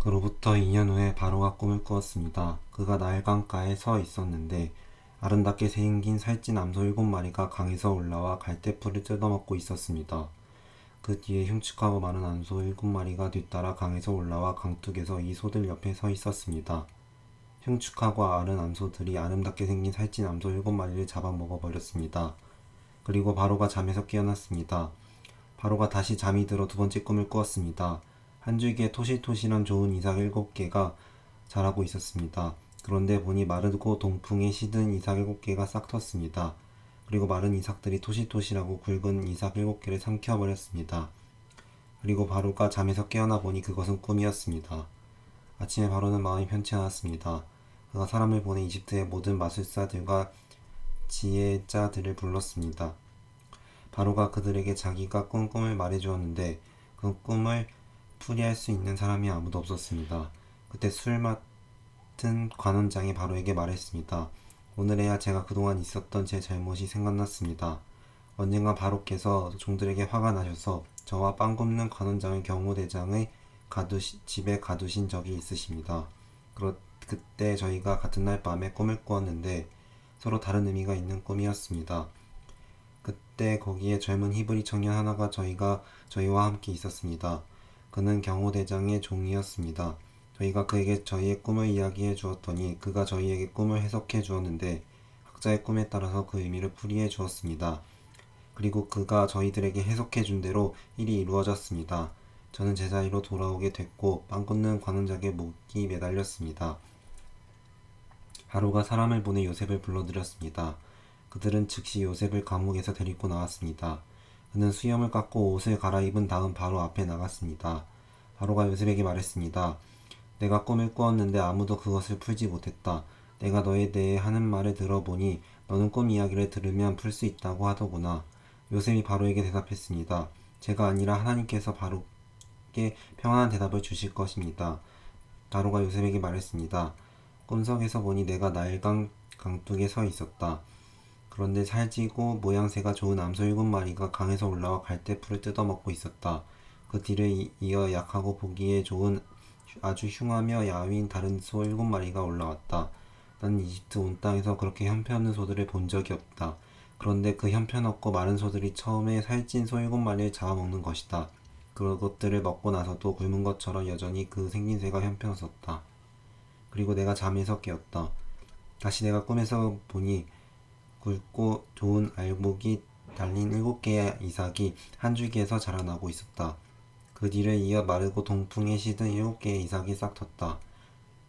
그로부터 2년 후에 바로가 꿈을 꾸었습니다. 그가 나일강가에 서 있었는데 아름답게 생긴 살찐 암소 7마리가 강에서 올라와 갈대풀을 뜯어먹고 있었습니다. 그 뒤에 흉측하고 많은 암소 7마리가 뒤따라 강에서 올라와 강둑에서 이 소들 옆에 서 있었습니다. 흉측하고 마른 암소들이 아름답게 생긴 살찐 암소 7마리를 잡아먹어버렸습니다. 그리고 바로가 잠에서 깨어났습니다. 바로가 다시 잠이 들어 두 번째 꿈을 꾸었습니다. 한 줄기에 토실토실한 좋은 이삭 7개가 자라고 있었습니다. 그런데 보니 마르고 동풍에 시든 이삭 7개가 싹 텄습니다. 그리고 마른 이삭들이 토실토실하고 굵은 이삭 7개를 삼켜버렸습니다. 그리고 바로가 잠에서 깨어나 보니 그것은 꿈이었습니다. 아침에 바로는 마음이 편치 않았습니다. 그가 사람을 보내 이집트의 모든 마술사들과 지혜자들을 불렀습니다. 바로가 그들에게 자기가 꾼 꿈을 말해주었는데 그 꿈을 풀이할 수 있는 사람이 아무도 없었습니다. 그때 술 맡은 관원장이 바로에게 말했습니다. 오늘에야 제가 그동안 있었던 제 잘못이 생각났습니다. 언젠가 바로께서 종들에게 화가 나셔서 저와 빵 굽는 관원장을 경호대장의 집에 가두신 적이 있으십니다. 그때 저희가 같은 날 밤에 꿈을 꾸었는데 서로 다른 의미가 있는 꿈이었습니다. 그때 거기에 젊은 히브리 청년 하나가 저희와 함께 있었습니다. 그는 경호대장의 종이었습니다. 저희가 그에게 저희의 꿈을 이야기해 주었더니 그가 저희에게 꿈을 해석해 주었는데 각자의 꿈에 따라서 그 의미를 풀이해 주었습니다. 그리고 그가 저희들에게 해석해 준 대로 일이 이루어졌습니다. 저는 제자리로 돌아오게 됐고 빵 굽는 관원장의 목이 매달렸습니다. 바로가 사람을 보내 요셉을 불러들였습니다. 그들은 즉시 요셉을 감옥에서 데리고 나왔습니다. 그는 수염을 깎고 옷을 갈아입은 다음 바로 앞에 나갔습니다. 바로가 요셉에게 말했습니다. 내가 꿈을 꾸었는데 아무도 그것을 풀지 못했다. 내가 너에 대해 하는 말을 들어보니 너는 꿈 이야기를 들으면 풀 수 있다고 하더구나. 요셉이 바로에게 대답했습니다. 제가 아니라 하나님께서 바로께 평안한 대답을 주실 것입니다. 바로가 요셉에게 말했습니다. 꿈속에서 보니 내가 나일강 강둑에 서 있었다. 그런데 살찌고 모양새가 좋은 암소 7마리가 강에서 올라와 갈대풀을 뜯어먹고 있었다. 그 뒤를 이어 약하고 보기에 좋은 아주 흉하며 야윈 다른 소 7마리가 올라왔다. 나는 이집트 온 땅에서 그렇게 형편없는 소들을 본 적이 없다. 그런데 그 형편없고 마른 소들이 처음에 살찐 소 7마리를 잡아먹는 것이다. 그것들을 먹고 나서도 굶은 것처럼 여전히 그 생긴새가 형편없었다. 그리고 내가 잠에서 깨었다. 다시 내가 꿈에서 보니 굵고 좋은 알목이 달린 7개의 이삭이 한 줄기에서 자라나고 있었다. 그 뒤를 이어 마르고 동풍에 시든 7개의 이삭이 싹 텄다.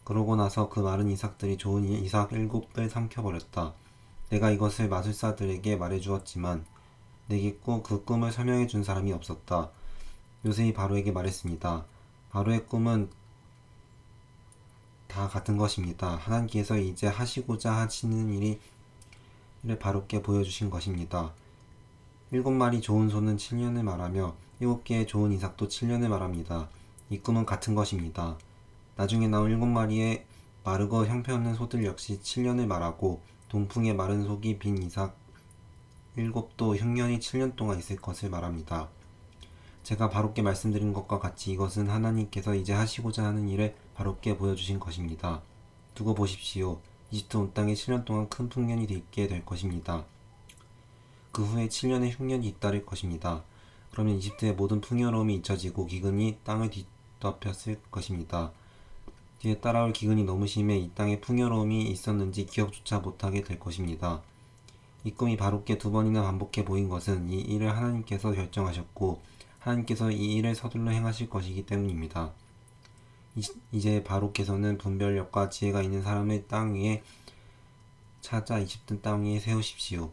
그러고 나서 그 마른 이삭들이 좋은 이삭 7을 삼켜버렸다. 내가 이것을 마술사들에게 말해주었지만 내게 그 꿈을 설명해 준 사람이 없었다. 요셉이 바로에게 말했습니다. 바로의 꿈은 다 같은 것입니다. 하나님께서 이제 하시고자 하시는 일을 바로께 보여주신 것입니다. 7마리 좋은 소는 7년을 말하며 7개의 좋은 이삭도 7년을 말합니다. 이 꿈은 같은 것입니다. 나중에 나온 7마리의 마르고 형편없는 소들 역시 7년을 말하고 동풍에 마른 속이 빈 이삭 7도 흉년이 7년 동안 있을 것을 말합니다. 제가 바로께 말씀드린 것과 같이 이것은 하나님께서 이제 하시고자 하는 일을 바로께 보여주신 것입니다. 두고 보십시오. 이집트 온 땅에 7년 동안 큰 풍년이 있게 될 것입니다. 그 후에 7년의 흉년이 잇따를 것입니다. 그러면 이집트의 모든 풍요로움이 잊혀지고 기근이 땅을 뒤덮였을 것입니다. 뒤에 따라올 기근이 너무 심해 이 땅에 풍요로움이 있었는지 기억조차 못하게 될 것입니다. 이 꿈이 바로께 2번이나 반복해 보인 것은 이 일을 하나님께서 결정하셨고 하나님께서 이 일을 서둘러 행하실 것이기 때문입니다. 이제 바로께서는 분별력과 지혜가 있는 사람을 땅 위에 찾아 이집트 땅 위에 세우십시오.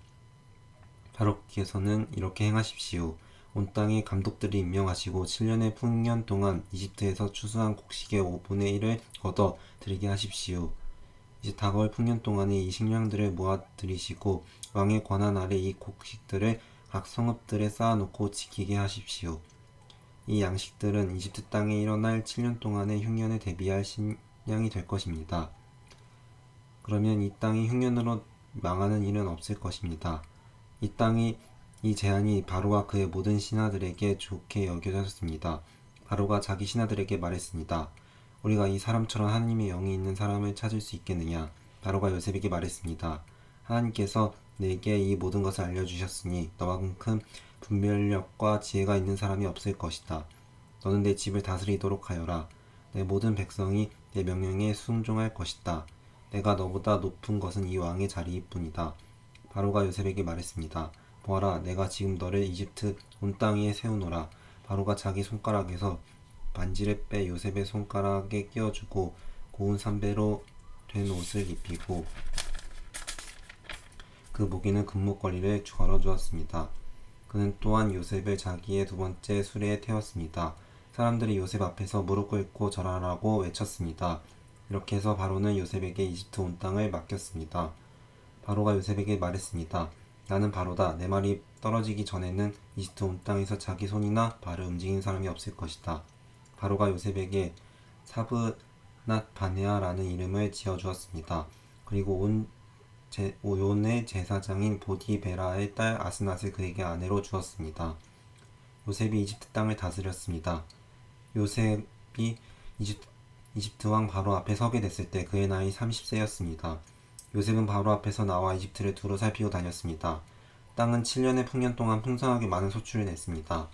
바로께서는 이렇게 행하십시오. 온 땅의 감독들을 임명하시고 7년의 풍년 동안 이집트에서 추수한 곡식의 5분의 1을 거둬 드리게 하십시오. 이제 다가올 풍년 동안에 이 식량들을 모아 들이시고 왕의 권한 아래 이 곡식들을 각 성읍들에 쌓아놓고 지키게 하십시오. 이 양식들은 이집트 땅에 일어날 7년 동안의 흉년에 대비할 식량이 될 것입니다. 그러면 이 땅이 흉년으로 망하는 일은 없을 것입니다. 이 제안이 바로와 그의 모든 신하들에게 좋게 여겨졌습니다. 바로가 자기 신하들에게 말했습니다. 우리가 이 사람처럼 하나님의 영이 있는 사람을 찾을 수 있겠느냐? 바로가 요셉에게 말했습니다. 하나님께서 내게 이 모든 것을 알려주셨으니 너만큼 분별력과 지혜가 있는 사람이 없을 것이다. 너는 내 집을 다스리도록 하여라. 내 모든 백성이 내 명령에 순종할 것이다. 내가 너보다 높은 것은 이 왕의 자리일 뿐이다. 바로가 요셉에게 말했습니다. 보아라, 내가 지금 너를 이집트 온 땅 위에 세우노라. 바로가 자기 손가락에서 반지를 빼 요셉의 손가락에 끼워주고 고운 삼배로 된 옷을 입히고 그 목에는 금목걸이를 걸어주었습니다. 그는 또한 요셉을 자기의 두 번째 수레에 태웠습니다. 사람들이 요셉 앞에서 무릎 꿇고 절하라고 외쳤습니다. 이렇게 해서 바로는 요셉에게 이집트 온 땅을 맡겼습니다. 바로가 요셉에게 말했습니다. 나는 바로다. 내 말이 떨어지기 전에는 이집트 온 땅에서 자기 손이나 발을 움직이는 사람이 없을 것이다. 바로가 요셉에게 사브낫 바네아라는 이름을 지어주었습니다. 그리고 온의 제사장인 보디베라의 딸 아스낫을 그에게 아내로 주었습니다. 요셉이 이집트 땅을 다스렸습니다. 요셉이 이집트 왕 바로 앞에 서게 됐을 때 그의 나이 30세였습니다. 요셉은 바로 앞에서 나와 이집트를 두루 살피고 다녔습니다. 땅은 7년의 풍년 동안 풍성하게 많은 소출을 냈습니다.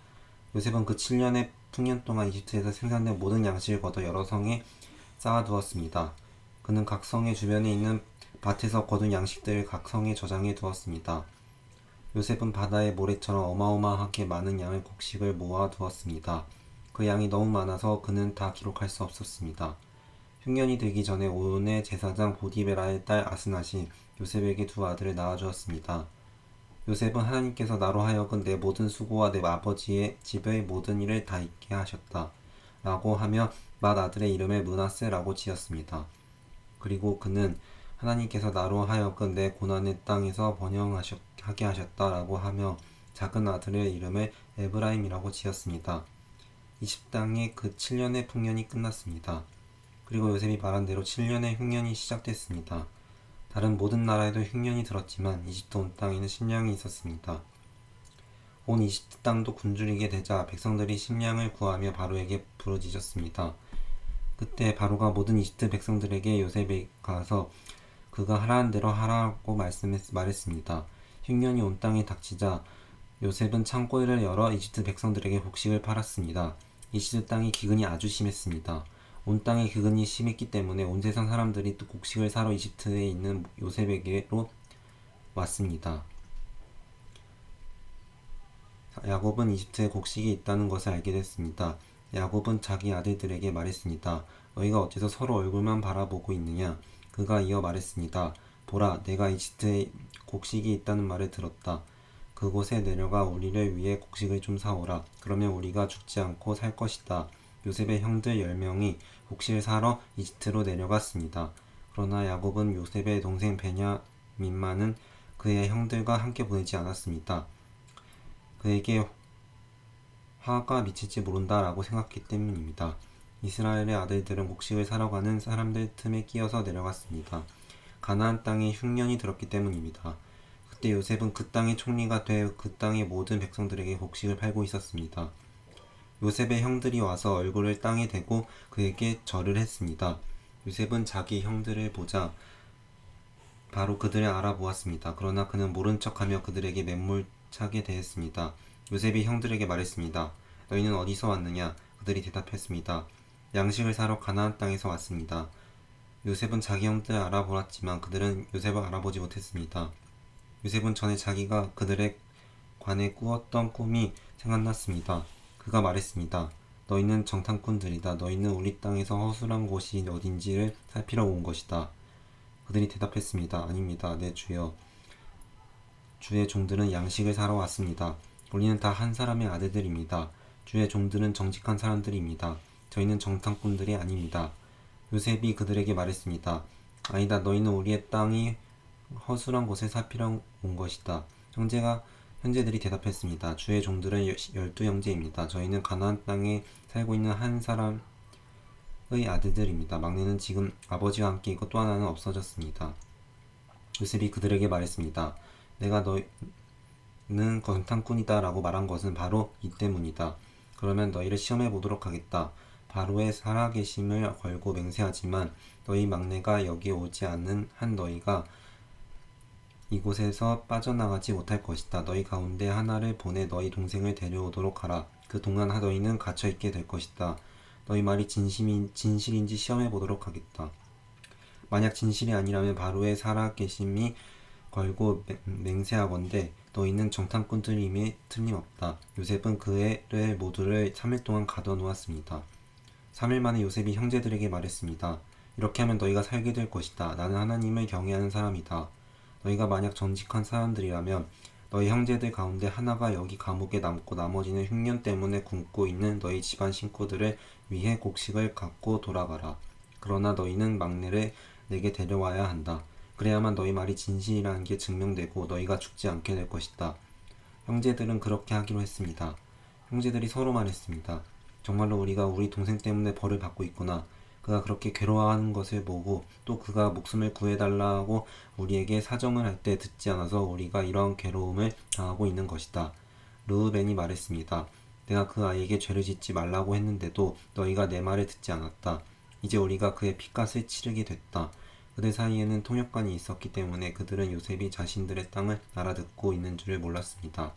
요셉은 그 7년의 풍년 동안 이집트에서 생산된 모든 양식을 걷어 여러 성에 쌓아두었습니다. 그는 각 성의 주변에 있는 밭에서 거둔 양식들을 각 성에 저장해 두었습니다. 요셉은 바다의 모래처럼 어마어마하게 많은 양의 곡식을 모아 두었습니다. 그 양이 너무 많아서 그는 다 기록할 수 없었습니다. 흉년이 들기 전에 온의 제사장 보디베라의 딸 아스낫이 요셉에게 두 아들을 낳아주었습니다. 요셉은 하나님께서 나로 하여금 내 모든 수고와 내 아버지의 집의 모든 일을 다 잊게 하셨다. 라고 하며 맏 아들의 이름을 므낫세라고 지었습니다. 그리고 그는 하나님께서 나로 하여금 내 고난의 땅에서 번영하게 하셨다. 라고 하며 작은 아들의 이름을 에브라임이라고 지었습니다. 이집트 땅의 그 7년의 풍년이 끝났습니다. 그리고 요셉이 말한 대로 7년의 흉년이 시작됐습니다. 다른 모든 나라에도 흉년이 들었지만 이집트 온 땅에는 심령이 있었습니다. 온 이집트 땅도 굶주리게 되자 백성들이 식량을 구하며 바로에게 부르짖었습니다. 그때 바로가 모든 이집트 백성들에게 요셉에 가서 그가 하라는 대로 하라고 말했습니다. 흉년이 온 땅에 닥치자 요셉은 창고를 열어 이집트 백성들에게 곡식을 팔았습니다. 이집트 땅이 기근이 아주 심했습니다. 온 땅에 기근이 심했기 때문에 온 세상 사람들이 또 곡식을 사러 이집트에 있는 요셉에게로 왔습니다. 야곱은 이집트에 곡식이 있다는 것을 알게 됐습니다. 야곱은 자기 아들들에게 말했습니다. 너희가 어째서 서로 얼굴만 바라보고 있느냐? 그가 이어 말했습니다. 보라, 내가 이집트에 곡식이 있다는 말을 들었다. 그곳에 내려가 우리를 위해 곡식을 좀 사오라. 그러면 우리가 죽지 않고 살 것이다. 요셉의 형들 10명이 곡식을 사러 이집트로 내려갔습니다. 그러나 야곱은 요셉의 동생 베냐민만은 그의 형들과 함께 보내지 않았습니다. 그에게 화가 미칠지 모른다라고 생각했기 때문입니다. 이스라엘의 아들들은 곡식을 사러 가는 사람들 틈에 끼어서 내려갔습니다. 가나안 땅에 흉년이 들었기 때문입니다. 그때 요셉은 그 땅의 총리가 되어 그 땅의 모든 백성들에게 곡식을 팔고 있었습니다. 요셉의 형들이 와서 얼굴을 땅에 대고 그에게 절을 했습니다. 요셉은 자기 형들을 보자 바로 그들을 알아보았습니다. 그러나 그는 모른 척하며 그들에게 매몰차게 대했습니다. 요셉이 형들에게 말했습니다. 너희는 어디서 왔느냐? 그들이 대답했습니다. 양식을 사러 가나안 땅에서 왔습니다. 요셉은 자기 형들을 알아보았지만 그들은 요셉을 알아보지 못했습니다. 요셉은 전에 자기가 그들에 관해 꾸었던 꿈이 생각났습니다. 그가 말했습니다. 너희는 정탐꾼들이다. 너희는 우리 땅에서 허술한 곳이 어딘지를 살피러 온 것이다. 그들이 대답했습니다. 아닙니다. 네, 주여. 주의 종들은 양식을 사러 왔습니다. 우리는 다 한 사람의 아들들입니다. 주의 종들은 정직한 사람들입니다. 저희는 정탐꾼들이 아닙니다. 요셉이 그들에게 말했습니다. 아니다. 너희는 우리의 땅이 허술한 곳을 살피러 온 것이다. 형제들이 대답했습니다. 주의 종들은 12형제입니다. 저희는 가나안 땅에 살고 있는 한 사람의 아들들입니다. 막내는 지금 아버지와 함께 있고 또 하나는 없어졌습니다. 요셉이 그들에게 말했습니다. 내가 너희는 정탐꾼이다 라고 말한 것은 바로 이 때문이다. 그러면 너희를 시험해 보도록 하겠다. 바로의 살아계심을 걸고 맹세하지만 너희 막내가 여기에 오지 않는 한 너희가 이곳에서 빠져나가지 못할 것이다. 너희 가운데 하나를 보내 너희 동생을 데려오도록 하라. 그동안 너희는 갇혀있게 될 것이다. 너희 말이 진실인지 시험해 보도록 하겠다. 만약 진실이 아니라면 바로의 살아계심이 걸고 맹세하건대 너희는 정탐꾼들임에 틀림없다. 요셉은 그 애를 모두를 3일 동안 가둬놓았습니다. 3일 만에 요셉이 형제들에게 말했습니다. 이렇게 하면 너희가 살게 될 것이다. 나는 하나님을 경외하는 사람이다. 너희가 만약 정직한 사람들이라면 너희 형제들 가운데 하나가 여기 감옥에 남고 나머지는 흉년 때문에 굶고 있는 너희 집안 식구들을 위해 곡식을 갖고 돌아가라. 그러나 너희는 막내를 내게 데려와야 한다. 그래야만 너희 말이 진실이라는 게 증명되고 너희가 죽지 않게 될 것이다. 형제들은 그렇게 하기로 했습니다. 형제들이 서로 말했습니다. 정말로 우리가 우리 동생 때문에 벌을 받고 있구나. 그가 그렇게 괴로워하는 것을 보고 또 그가 목숨을 구해달라고 우리에게 사정을 할 때 듣지 않아서 우리가 이러한 괴로움을 당하고 있는 것이다. 르우벤이 말했습니다. 내가 그 아이에게 죄를 짓지 말라고 했는데도 너희가 내 말을 듣지 않았다. 이제 우리가 그의 핏값을 치르게 됐다. 그들 사이에는 통역관이 있었기 때문에 그들은 요셉이 자신들의 땅을 알아듣고 있는 줄을 몰랐습니다.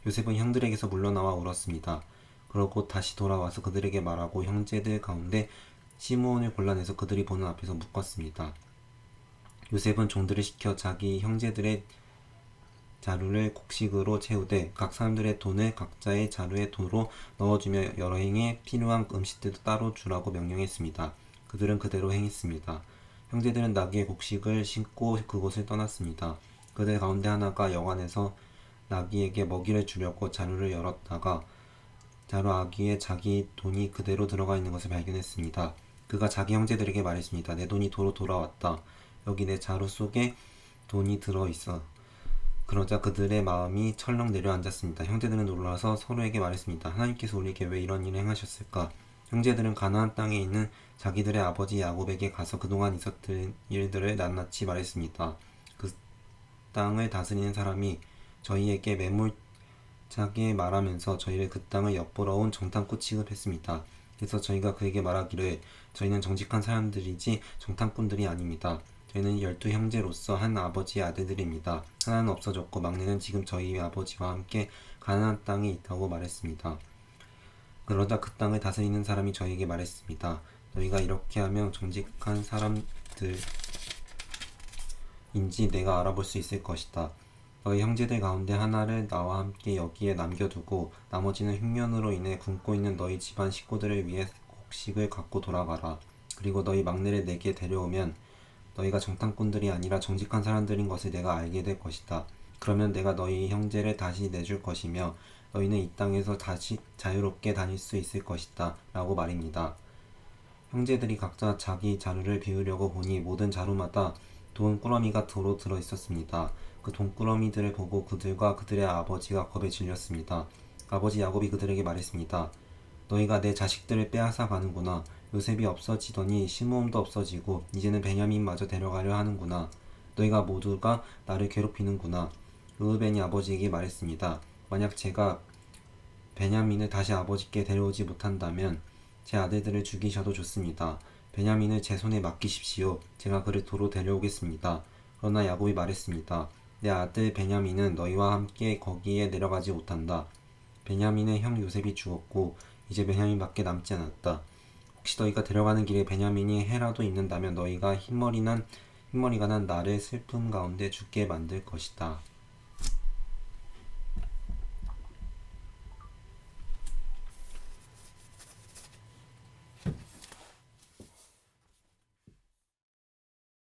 요셉은 형들에게서 물러나와 울었습니다. 그러고 다시 돌아와서 그들에게 말하고 형제들 가운데 시므온을 골라내서 그들이 보는 앞에서 묶었습니다. 요셉은 종들을 시켜 자기 형제들의 자루를 곡식으로 채우되 각 사람들의 돈을 각자의 자루에 도로 넣어주며 여행에 필요한 음식들도 따로 주라고 명령했습니다. 그들은 그대로 행했습니다. 형제들은 나귀의 곡식을 싣고 그곳을 떠났습니다. 그들 가운데 하나가 여관에서 나귀에게 먹이를 주려고 자루를 열었다가 자루 아귀에 자기 돈이 그대로 들어가 있는 것을 발견했습니다. 그가 자기 형제들에게 말했습니다. 내 돈이 도로 돌아왔다. 여기 내 자루 속에 돈이 들어있어. 그러자 그들의 마음이 철렁 내려앉았습니다. 형제들은 놀라서 서로에게 말했습니다. 하나님께서 우리에게 왜 이런 일을 행하셨을까? 형제들은 가나안 땅에 있는 자기들의 아버지 야곱에게 가서 그동안 있었던 일들을 낱낱이 말했습니다. 그 땅을 다스리는 사람이 저희에게 매몰차게 말하면서 저희를 그 땅을 엿보러 온 정탐꾼 취급했습니다. 그래서 저희가 그에게 말하기를 저희는 정직한 사람들이지 정탐꾼들이 아닙니다. 저희는 12 형제로서 한 아버지의 아들들입니다. 하나는 없어졌고 막내는 지금 저희 아버지와 함께 가나안 땅에 있다고 말했습니다. 그러자 그 땅을 다스리는 사람이 저희에게 말했습니다. 너희가 이렇게 하면 정직한 사람들인지 내가 알아볼 수 있을 것이다. 너희 형제들 가운데 하나를 나와 함께 여기에 남겨두고 나머지는 흉년으로 인해 굶고 있는 너희 집안 식구들을 위해 곡식을 갖고 돌아가라. 그리고 너희 막내를 내게 데려오면 너희가 정탐꾼들이 아니라 정직한 사람들인 것을 내가 알게 될 것이다. 그러면 내가 너희 형제를 다시 내줄 것이며 너희는 이 땅에서 다시 자유롭게 다닐 수 있을 것이다. 라고 말입니다. 형제들이 각자 자기 자루를 비우려고 보니 모든 자루마다 돈꾸러미가 도로 들어 있었습니다. 그 돈꾸러미들을 보고 그들과 그들의 아버지가 겁에 질렸습니다. 아버지 야곱이 그들에게 말했습니다. 너희가 내 자식들을 빼앗아 가는구나. 요셉이 없어지더니 시므온도 없어지고 이제는 베냐민마저 데려가려 하는구나. 너희가 모두가 나를 괴롭히는구나. 르우벤이 아버지에게 말했습니다. 만약 제가 베냐민을 다시 아버지께 데려오지 못한다면 제 아들들을 죽이셔도 좋습니다. 베냐민을 제 손에 맡기십시오. 제가 그를 도로 데려오겠습니다. 그러나 야곱이 말했습니다. 내 아들 베냐민은 너희와 함께 거기에 내려가지 못한다. 베냐민의 형 요셉이 죽었고 이제 베냐민밖에 남지 않았다. 혹시 너희가 데려가는 길에 베냐민이 해라도 입는다면 너희가 흰머리가 난 나를 슬픔 가운데 죽게 만들 것이다.